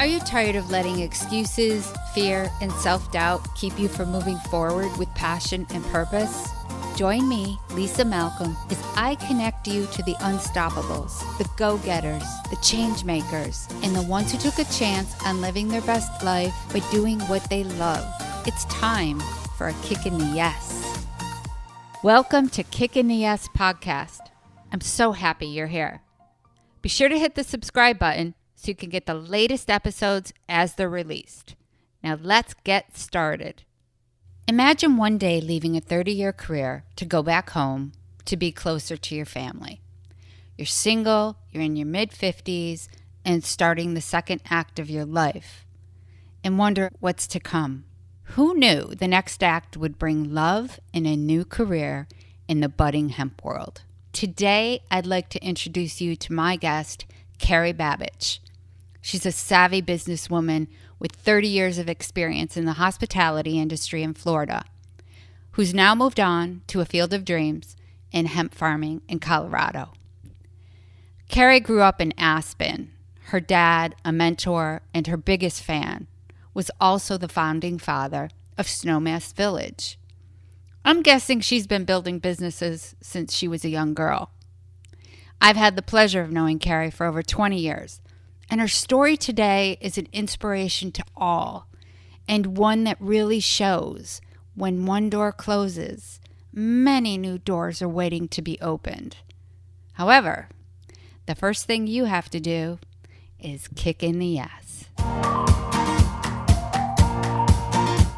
you tired of letting excuses, fear, and self-doubt keep you from moving forward with passion and purpose? Join me, Lisa Malcolm, as I connect you to the unstoppables, the go-getters, the change makers, and the ones who took a chance on living their best life by doing what they love. It's time for a kick in the yes. Welcome to Kick in the Yes podcast. I'm so happy you're here. Be sure to hit the subscribe button so you can get the latest episodes as they're released. Now let's get started. Imagine one day leaving a 30-year career to go back home to be closer to your family. You're single, you're in your mid-50s, and starting the second act of your life, and wonder what's to come. Who knew the next act would bring love and a new career in the budding hemp world? Today, I'd like to introduce you to my guest, Carrie Babich. She's a savvy businesswoman with 30 years of experience in the hospitality industry in Florida, who's now moved on to a field of dreams in hemp farming in Colorado. Carrie grew up in Aspen. Her dad, a mentor and her biggest fan, was also the founding father of Snowmass Village. I'm guessing she's been building businesses since she was a young girl. I've had the pleasure of knowing Carrie for over 20 years. And her story today is an inspiration to all, and one that really shows when one door closes, many new doors are waiting to be opened. However, the first thing you have to do is kick in the yes.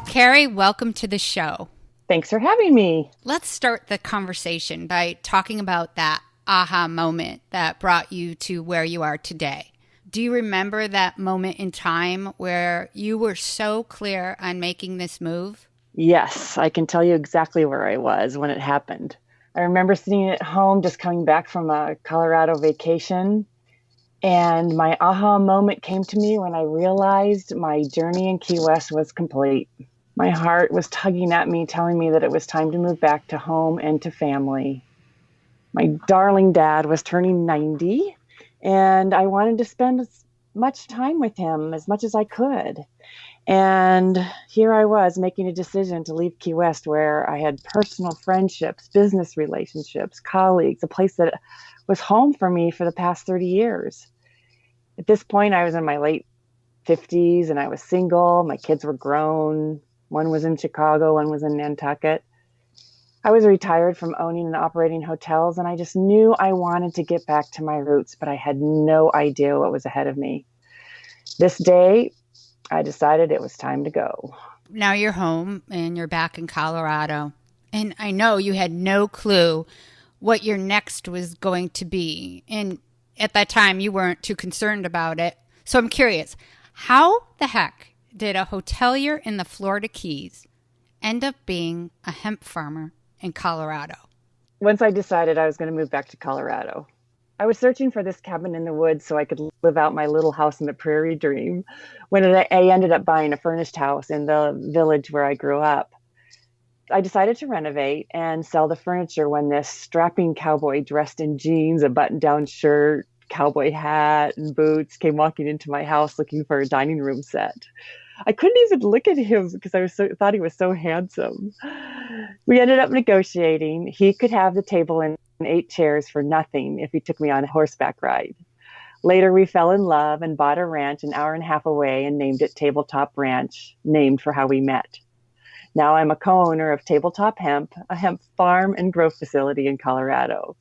Carrie, welcome to the show. Thanks for having me. Let's start the conversation by talking about that aha moment that brought you to where you are today. Do you remember that moment in time where you were so clear on making this move? Yes, I can tell you exactly where I was when it happened. I remember sitting at home just coming back from a Colorado vacation, and my aha moment came to me when I realized my journey in Key West was complete. My heart was tugging at me, telling me that it was time to move back to home and to family. My darling dad was turning 90. And I wanted to spend as much time with him as much as I could. And here I was making a decision to leave Key West, where I had personal friendships, business relationships, colleagues, a place that was home for me for the past 30 years. At this point, I was in my late 50s and I was single. My kids were grown. One was in Chicago, one was in Nantucket. I was retired from owning and operating hotels, and I just knew I wanted to get back to my roots, but I had no idea what was ahead of me. This day, I decided it was time to go. Now you're home and you're back in Colorado, and I know you had no clue what your next was going to be. And at that time, you weren't too concerned about it. So I'm curious, how the heck did a hotelier in the Florida Keys end up being a hemp farmer in Colorado? Once I decided I was going to move back to Colorado, I was searching for this cabin in the woods so I could live out my little house in the prairie dream when I ended up buying a furnished house in the village where I grew up. I decided to renovate and sell the furniture when this strapping cowboy dressed in jeans, a button-down shirt, cowboy hat, and boots came walking into my house looking for a dining room set. I couldn't even look at him because I thought he was so handsome. We ended up negotiating. He could have the table and 8 chairs for nothing if he took me on a horseback ride. Later, we fell in love and bought a ranch an hour and a half away and named it Tabletop Ranch, named for how we met. Now I'm a co-owner of Tabletop Hemp, a hemp farm and grow facility in Colorado.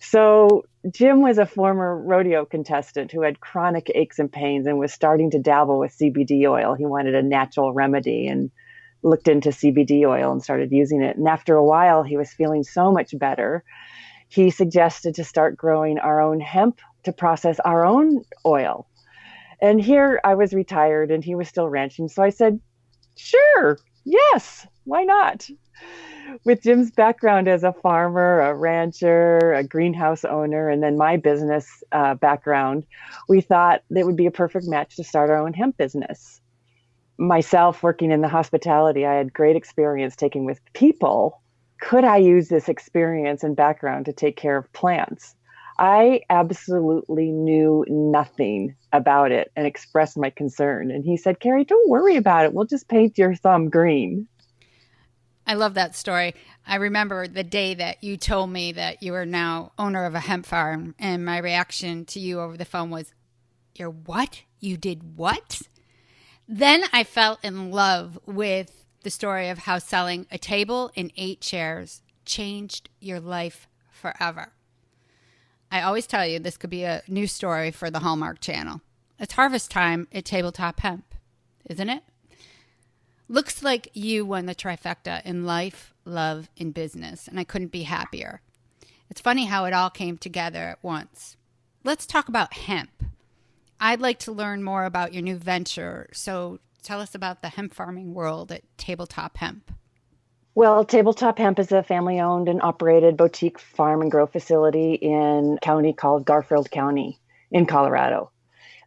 So Jim was a former rodeo contestant who had chronic aches and pains and was starting to dabble with CBD oil. He wanted a natural remedy and looked into CBD oil and started using it. And after a while, he was feeling so much better. He suggested to start growing our own hemp to process our own oil. And here I was retired and he was still ranching. So I said, sure, yes, why not? With Jim's background as a farmer, a rancher, a greenhouse owner, and then my business background, we thought that would be a perfect match to start our own hemp business. Myself working in the hospitality, I had great experience taking with people. Could I use this experience and background to take care of plants? I absolutely knew nothing about it and expressed my concern. And he said, Carrie, don't worry about it. We'll just paint your thumb green. I love that story. I remember the day that you told me that you are now owner of a hemp farm, and my reaction to you over the phone was, "You're what? You did what?" Then I fell in love with the story of how selling a table and 8 chairs changed your life forever. I always tell you this could be a new story for the Hallmark Channel. It's harvest time at Tabletop Hemp, isn't it? Looks like you won the trifecta in life, love, and business, and I couldn't be happier. It's funny how it all came together at once. Let's talk about hemp. I'd like to learn more about your new venture, so tell us about the hemp farming world at Tabletop Hemp. Well, Tabletop Hemp is a family-owned and operated boutique farm and grow facility in a county called Garfield County in Colorado.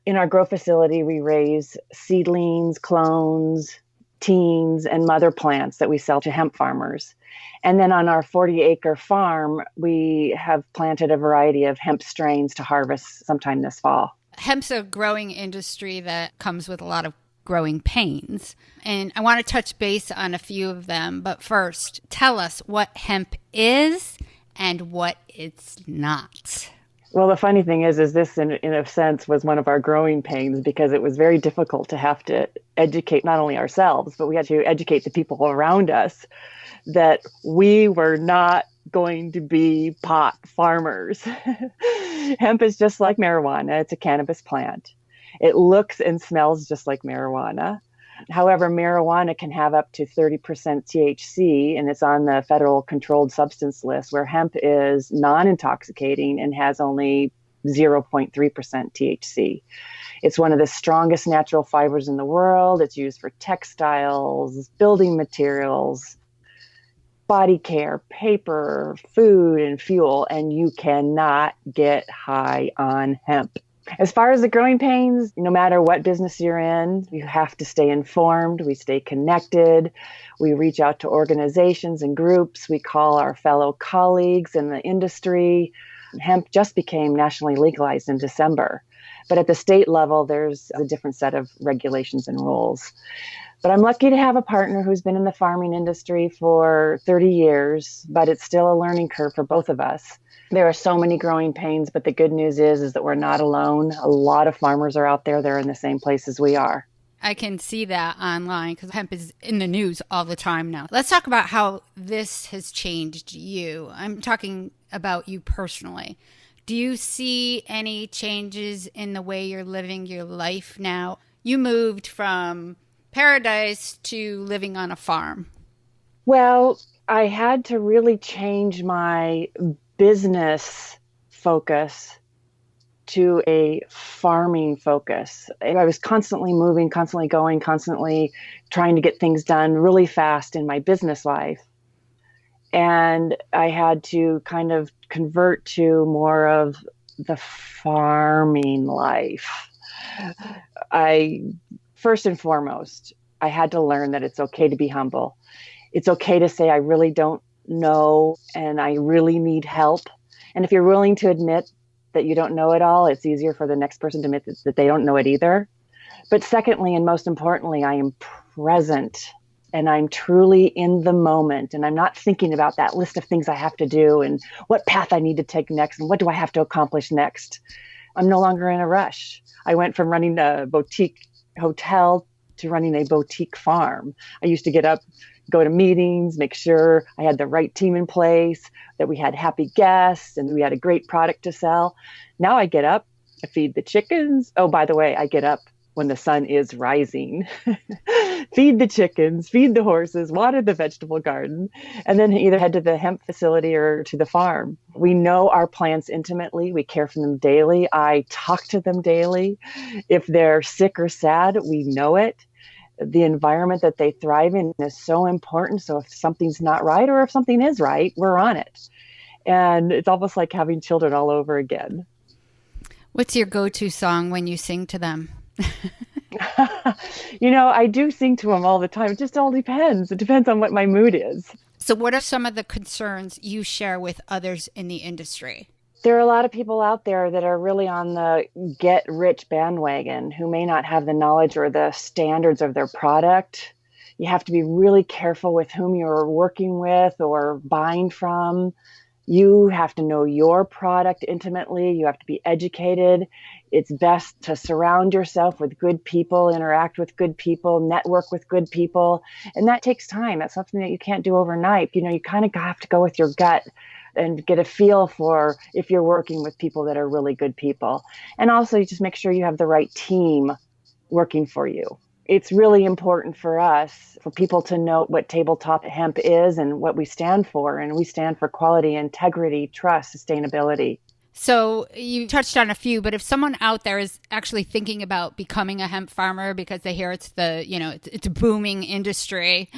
In our grow facility, we raise seedlings, clones, teens, and mother plants that we sell to hemp farmers. And then on our 40-acre farm, we have planted a variety of hemp strains to harvest sometime this fall. Hemp's a growing industry that comes with a lot of growing pains. And I want to touch base on a few of them. But first, tell us what hemp is and what it's not. Well, the funny thing is this, in a sense, was one of our growing pains because it was very difficult to have to educate not only ourselves, but we had to educate the people around us that we were not going to be pot farmers. Hemp is just like marijuana. It's a cannabis plant. It looks and smells just like marijuana. However, marijuana can have up to 30% THC, and it's on the federal controlled substance list, where hemp is non-intoxicating and has only 0.3% THC. It's one of the strongest natural fibers in the world. It's used for textiles, building materials, body care, paper, food, and fuel, and you cannot get high on hemp. As far as the growing pains, no matter what business you're in, you have to stay informed. We stay connected. We reach out to organizations and groups. We call our fellow colleagues in the industry. Hemp just became nationally legalized in December. But at the state level, there's a different set of regulations and rules. But I'm lucky to have a partner who's been in the farming industry for 30 years, but it's still a learning curve for both of us. There are so many growing pains, but the good news is that we're not alone. A lot of farmers are out there. They're in the same place as we are. I can see that online because hemp is in the news all the time now. Let's talk about how this has changed you. I'm talking about you personally. Do you see any changes in the way you're living your life now? You moved from paradise to living on a farm. Well, I had to really change my business focus to a farming focus. I was constantly moving, constantly going, constantly trying to get things done really fast in my business life. And I had to kind of convert to more of the farming life. First and foremost, I had to learn that it's okay to be humble. It's okay to say, I really don't know and I really need help. And if you're willing to admit that you don't know it all, it's easier for the next person to admit that they don't know it either. But secondly, and most importantly, I am present and I'm truly in the moment. And I'm not thinking about that list of things I have to do and what path I need to take next and what do I have to accomplish next. I'm no longer in a rush. I went from running a boutique hotel to running a boutique farm. I used to get up, go to meetings, make sure I had the right team in place, that we had happy guests, and we had a great product to sell. Now I get up, I feed the chickens. Oh, by the way, I get up when the sun is rising. Feed the chickens, feed the horses, water the vegetable garden, and then either head to the hemp facility or to the farm. We know our plants intimately. We care for them daily. I talk to them daily. If they're sick or sad, we know it. The environment that they thrive in is so important. So if something's not right or if something is right, we're on it. And it's almost like having children all over again. What's your go-to song when you sing to them? I do sing to them all the time. It just all depends. It depends on what my mood is. So what are some of the concerns you share with others in the industry? There are a lot of people out there that are really on the get rich bandwagon who may not have the knowledge or the standards of their product. You have to be really careful with whom you're working with or buying from. You have to know your product intimately. You have to be educated. It's best to surround yourself with good people, interact with good people, network with good people. And that takes time. That's something that you can't do overnight. You kind of have to go with your gut and get a feel for if you're working with people that are really good people. And also, you just make sure you have the right team working for you. It's really important for us, for people to know what Tabletop Hemp is and what we stand for. And we stand for quality, integrity, trust, sustainability. So you touched on a few, but if someone out there is actually thinking about becoming a hemp farmer because they hear it's a booming industry,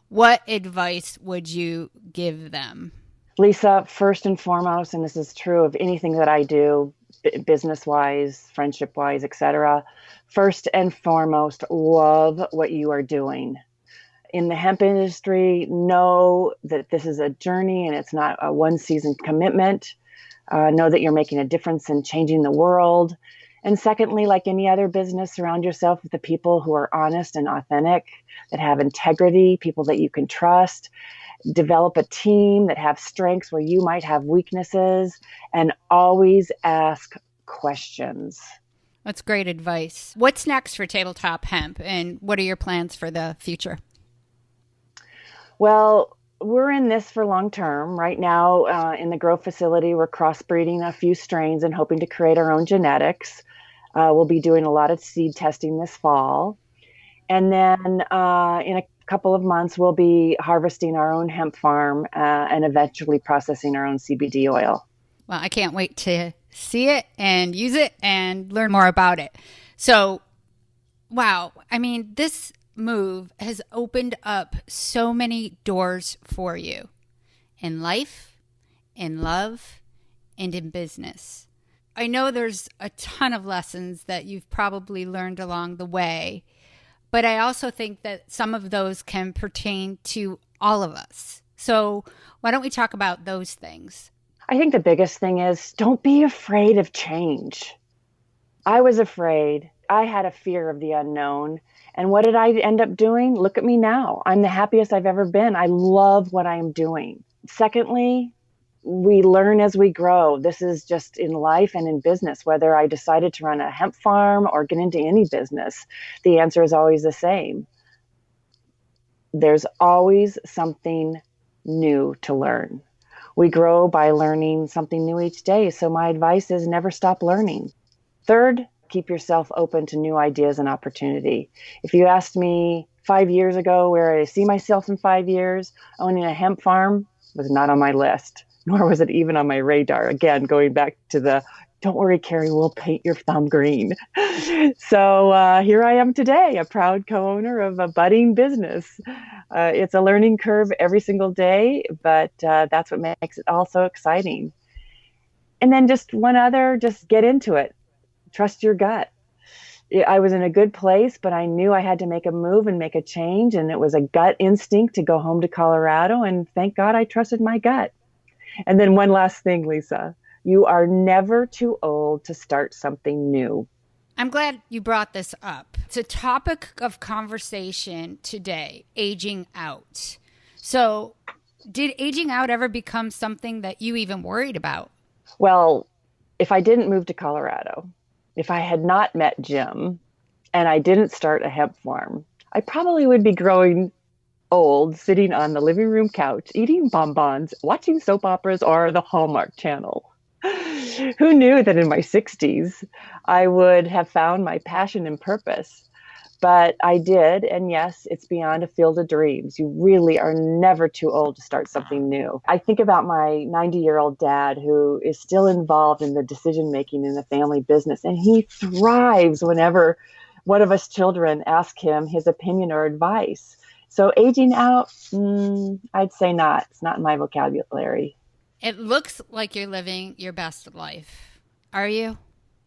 what advice would you give them? Lisa, first and foremost, and this is true of anything that I do, business-wise, friendship-wise, etc. First and foremost, love what you are doing. In the hemp industry, know that this is a journey and it's not a one-season commitment. Know that you're making a difference in changing the world. And secondly, like any other business, surround yourself with the people who are honest and authentic, that have integrity, people that you can trust. Develop a team that have strengths where you might have weaknesses, and always ask questions. That's great advice. What's next for Tabletop Hemp, and what are your plans for the future? Well, we're in this for long term. Right now, in the grow facility, we're crossbreeding a few strains and hoping to create our own genetics. We'll be doing a lot of seed testing this fall. And then in a couple of months, we'll be harvesting our own hemp farm and eventually processing our own CBD oil. Well, I can't wait to see it and use it and learn more about it. So, wow. I mean, this move has opened up so many doors for you in life, in love, and in business. I know there's a ton of lessons that you've probably learned along the way, but I also think that some of those can pertain to all of us. So why don't we talk about those things? I think the biggest thing is don't be afraid of change. I was afraid. I had a fear of the unknown. And what did I end up doing? Look at me now. I'm the happiest I've ever been. I love what I'm doing. Secondly, we learn as we grow. This is just in life and in business. Whether I decided to run a hemp farm or get into any business, the answer is always the same. There's always something new to learn. We grow by learning something new each day. So my advice is never stop learning. Third, keep yourself open to new ideas and opportunity. If you asked me 5 years ago where I see myself in 5 years, owning a hemp farm was not on my list, nor was it even on my radar. Again, going back to the, don't worry, Carrie, we'll paint your thumb green. So here I am today, a proud co-owner of a budding business. It's a learning curve every single day, but that's what makes it all so exciting. And then just get into it. Trust your gut. I was in a good place, but I knew I had to make a move and make a change. And it was a gut instinct to go home to Colorado. And thank God I trusted my gut. And then one last thing, Lisa, you are never too old to start something new. I'm glad you brought this up. It's a topic of conversation today, aging out. So did aging out ever become something that you even worried about? Well, if I didn't move to Colorado, if I had not met Jim and I didn't start a hemp farm, I probably would be growing old, sitting on the living room couch, eating bonbons, watching soap operas or the Hallmark Channel. Who knew that in my 60s, I would have found my passion and purpose? But I did. And yes, it's beyond a field of dreams. You really are never too old to start something new. I think about my 90-year-old dad who is still involved in the decision-making in the family business. And he thrives whenever one of us children ask him his opinion or advice. So aging out, I'd say not. It's not in my vocabulary. It looks like you're living your best life. Are you?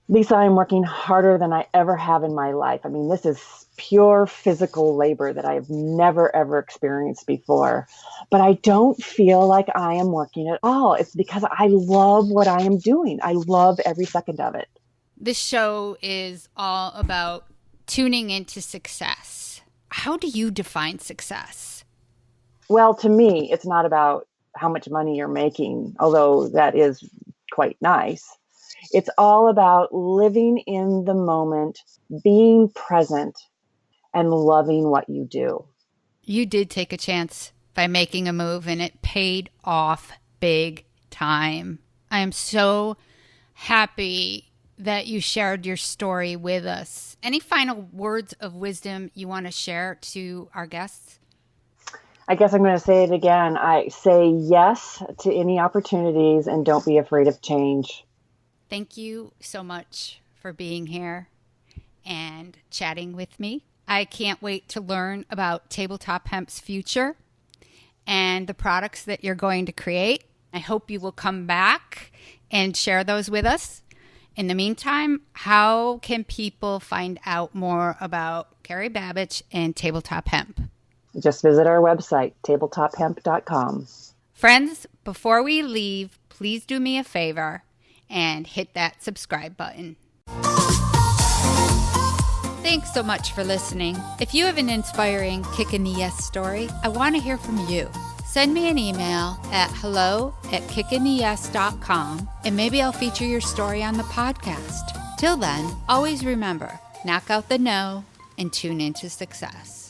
Lisa, I'm working harder than I ever have in my life. I mean, this is pure physical labor that I've never, ever experienced before. But I don't feel like I am working at all. It's because I love what I am doing. I love every second of it. This show is all about tuning into success. How do you define success? Well, to me, it's not about how much money you're making, although that is quite nice. It's all about living in the moment, being present, and loving what you do. You did take a chance by making a move, and it paid off big time. I am so happy that you shared your story with us. Any final words of wisdom you want to share to our guests? I guess I'm going to say it again. I say yes to any opportunities and don't be afraid of change. Thank you so much for being here and chatting with me. I can't wait to learn about Tabletop Hemp's future and the products that you're going to create. I hope you will come back and share those with us. In the meantime, how can people find out more about Carrie Babich and Tabletop Hemp? Just visit our website, tabletop-hemp.com. Friends, before we leave, please do me a favor and hit that subscribe button. Thanks so much for listening. If you have an inspiring kick in the yes story, I want to hear from you. Send me an email at hello@kickintheyes.com and maybe I'll feature your story on the podcast. Till then, always remember, knock out the no and tune into success.